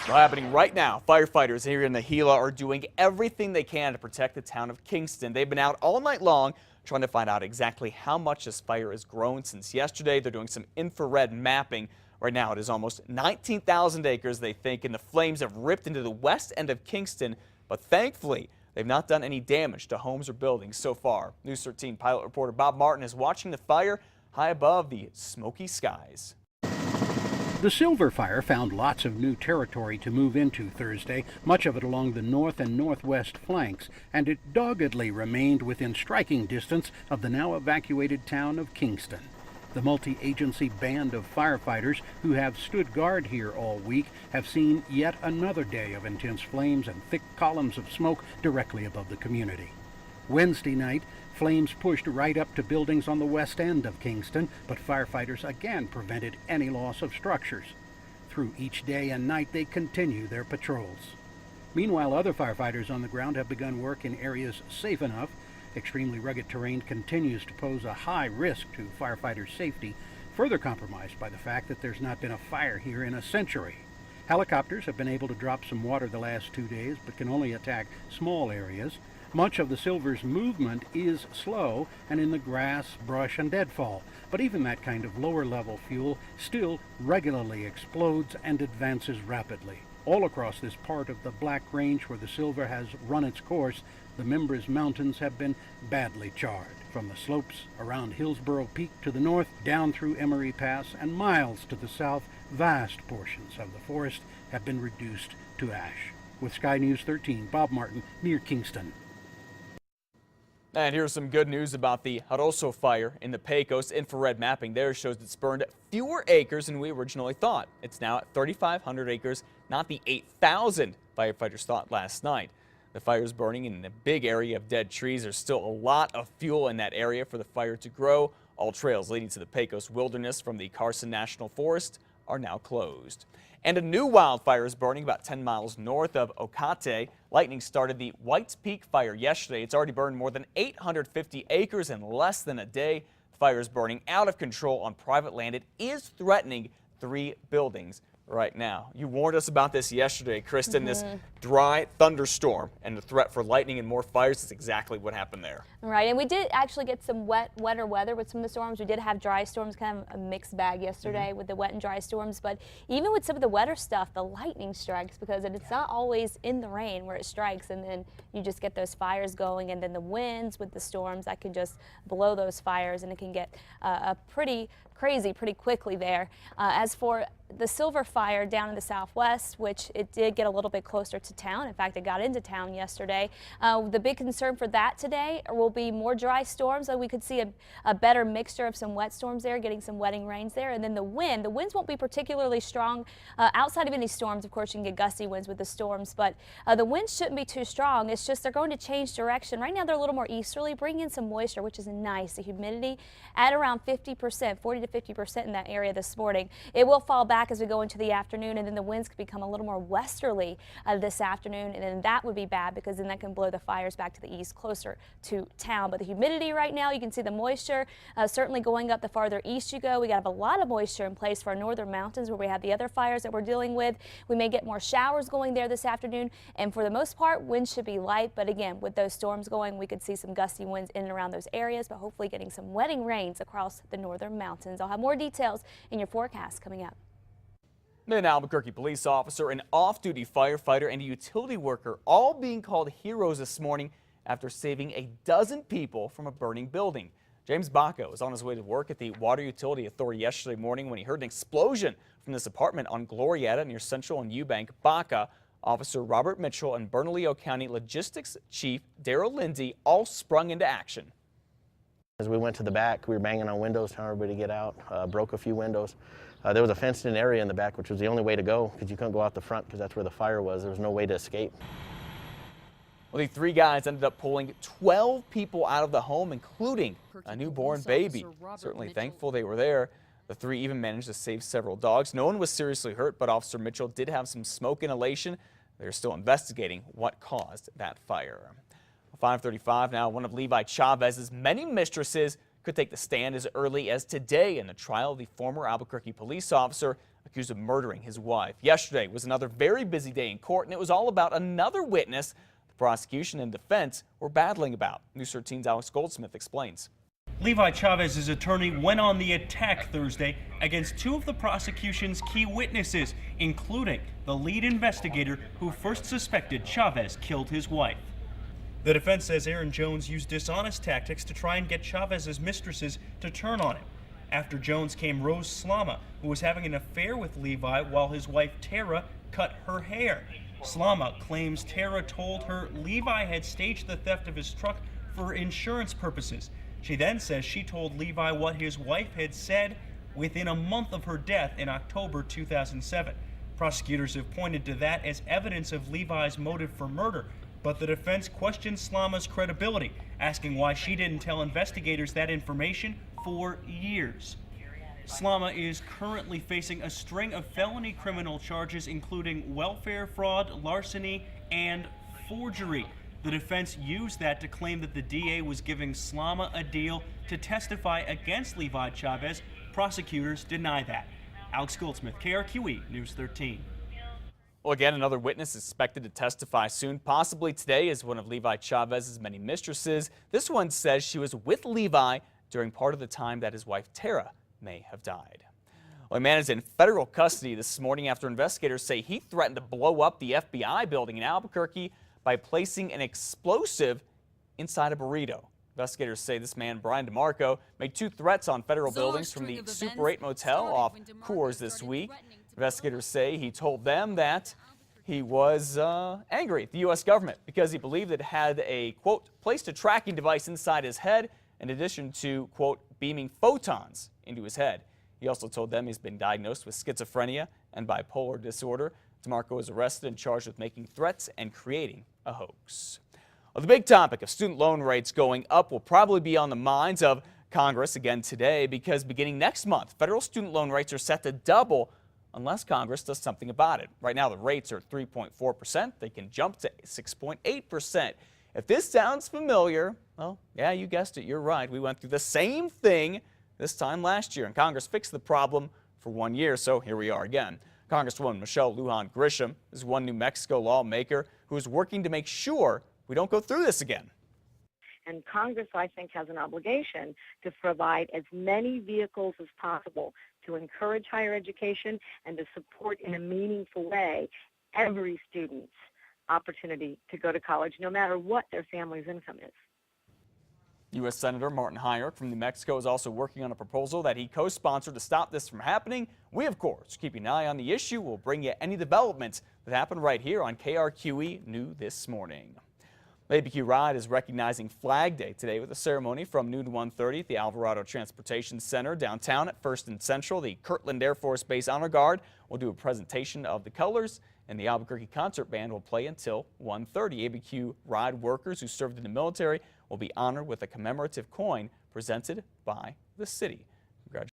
Well, happening right now, firefighters here in the Gila are doing everything they can to protect the town of Kingston. They've been out all night long trying to find out exactly how much this fire has grown since yesterday. They're doing some infrared mapping. Right now, it is almost 19,000 acres, they think, and the flames have ripped into the west end of Kingston. But thankfully, they've not done any damage to homes or buildings so far. News 13 pilot reporter Bob Martin is watching the fire high above the smoky skies. The Silver Fire found lots of new territory to move into Thursday, much of it along the north and northwest flanks, and it doggedly remained within striking distance of the now evacuated town of Kingston. The multi-agency band of firefighters who have stood guard here all week have seen yet another day of intense flames and thick columns of smoke directly above the community. Wednesday night, flames pushed right up to buildings on the west end of Kingston, but firefighters again prevented any loss of structures. Through each day and night, they continue their patrols. Meanwhile, other firefighters on the ground have begun work in areas safe enough. Extremely rugged terrain continues to pose a high risk to firefighters' safety, further compromised by the fact that there's not been a fire here in a century. Helicopters have been able to drop some water the last 2 days, but can only attack small areas. Much of the Silver's movement is slow and in the grass, brush, and deadfall, but even that kind of lower-level fuel still regularly explodes and advances rapidly. All across this part of the Black Range where the Silver has run its course, the Mimbres Mountains have been badly charred. From the slopes around Hillsborough Peak to the north, down through Emery Pass, and miles to the south, vast portions of the forest have been reduced to ash. With Sky News 13, Bob Martin, near Kingston. And here's some good news about the Jaroso fire in the Pecos. Infrared mapping there shows it's burned fewer acres than we originally thought. It's now at 3,500 acres, not the 8,000 firefighters thought last night. The fire is burning in a big area of dead trees. There's still a lot of fuel in that area for the fire to grow. All trails leading to the Pecos wilderness from the Carson National Forest are now closed. And a new wildfire is burning about 10 miles north of Ocate. Lightning started the White's Peak fire yesterday. It's already burned more than 850 acres in less than a day. The fire is burning out of control on private land. It is threatening 3 buildings right now. You warned us about this yesterday, Kristen, this dry thunderstorm and the threat for lightning and more fires is exactly what happened there. Right, and we did actually get some wetter weather with some of the storms. We did have dry storms, kind of a mixed bag yesterday with the wet and dry storms, but even with some of the wetter stuff, the lightning strikes because it's not always in the rain where it strikes, and then you just get those fires going, and then the winds with the storms that can just blow those fires, and it can get pretty crazy pretty quickly there. As for the Silver Fire down in the southwest, which it did get a little bit closer to town. In fact, it got into town yesterday. The big concern for that today will be more dry storms. We could see a better mixture of some wet storms there, getting some wetting rains there. And then the winds won't be particularly strong. Outside of any storms, of course, you can get gusty winds with the storms, but the winds shouldn't be too strong. It's just they're going to change direction. Right now, they're a little more easterly, bring in some moisture, which is nice. The humidity at around 50%, 40 to 50% in that area this morning. It will fall back as we go into the afternoon, and then the winds could become a little more westerly this afternoon, and then that would be bad because then that can blow the fires back to the east closer to town. But the humidity right now, you can see the moisture certainly going up the farther east you go. We got a lot of moisture in place for our northern mountains where we have the other fires that we're dealing with. We may get more showers going there this afternoon, and for the most part, winds should be light. But again, with those storms going, we could see some gusty winds in and around those areas, but hopefully getting some wetting rains across the northern mountains. I'll have more details in your forecast coming up. An Albuquerque police officer, an off-duty firefighter, and a utility worker all being called heroes this morning after saving a dozen people from a burning building. James Baca was on his way to work at the Water Utility Authority yesterday morning when he heard an explosion from this apartment on Glorieta near Central and Eubank. Baca, Officer Robert Mitchell, and Bernalillo County Logistics Chief Daryl Lindsay all sprung into action. As we went to the back, we were banging on windows, telling everybody to get out, broke a few windows. There was a fenced-in area in the back, which was the only way to go because you couldn't go out the front because that's where the fire was. There was no way to escape. Well, the 3 guys ended up pulling 12 people out of the home, including a newborn baby. Certainly thankful they were there. The 3 even managed to save several dogs. No one was seriously hurt, but Officer Mitchell did have some smoke inhalation. They're still investigating what caused that fire. 5:35 now, one of Levi Chavez's many mistresses could take the stand as early as today in the trial of the former Albuquerque police officer accused of murdering his wife. Yesterday was another very busy day in court, and it was all about another witness the prosecution and defense were battling about. News 13's Alex Goldsmith explains. Levi Chavez's attorney went on the attack Thursday against two of the prosecution's key witnesses, including the lead investigator who first suspected Chavez killed his wife. The defense says Aaron Jones used dishonest tactics to try and get Chavez's mistresses to turn on him. After Jones came Rose Slama, who was having an affair with Levi while his wife Tara cut her hair. Slama claims Tara told her Levi had staged the theft of his truck for insurance purposes. She then says she told Levi what his wife had said within a month of her death in October 2007. Prosecutors have pointed to that as evidence of Levi's motive for murder, but the defense questions Slama's credibility, asking why she didn't tell investigators that information for years. Slama is currently facing a string of felony criminal charges, including welfare fraud, larceny, and forgery. The defense used that to claim that the DA was giving Slama a deal to testify against Levi Chavez. Prosecutors deny that. Alex Goldsmith, KRQE News 13. Well, again, another witness is expected to testify soon, possibly today, as one of Levi Chavez's many mistresses. This one says she was with Levi during part of the time that his wife Tara may have died. Well, a man is in federal custody this morning after investigators say he threatened to blow up the FBI building in Albuquerque by placing an explosive inside a burrito. Investigators say this man, Brian DeMarco, made two threats on federal buildings from the Super 8 motel off Coors this week. Investigators say he told them that he was angry at the U.S. government because he believed it had a, quote, placed a tracking device inside his head in addition to, quote, beaming photons into his head. He also told them he's been diagnosed with schizophrenia and bipolar disorder. DeMarco was arrested and charged with making threats and creating a hoax. Well, the big topic of student loan rates going up will probably be on the minds of Congress again today because beginning next month, federal student loan rates are set to double unless Congress does something about it. Right now, the rates are 3.4%. They can jump to 6.8%. If this sounds familiar, well, yeah, you guessed it. You're right. We went through the same thing this time last year, and Congress fixed the problem for 1 year, so here we are again. Congresswoman Michelle Lujan Grisham is one New Mexico lawmaker who is working to make sure we don't go through this again. And Congress, I think, has an obligation to provide as many vehicles as possible to encourage higher education and to support in a meaningful way every student's opportunity to go to college, no matter what their family's income is. U.S. Senator Martin Hayek from New Mexico is also working on a proposal that he co-sponsored to stop this from happening. We, of course, keeping an eye on the issue. We'll bring you any developments that happen right here on KRQE New This Morning. ABQ Ride is recognizing Flag Day today with a ceremony from noon to 1:30 at the Alvarado Transportation Center downtown at First and Central. The Kirtland Air Force Base Honor Guard will do a presentation of the colors, and the Albuquerque Concert Band will play until 1:30. ABQ Ride workers who served in the military will be honored with a commemorative coin presented by the city. Congratulations.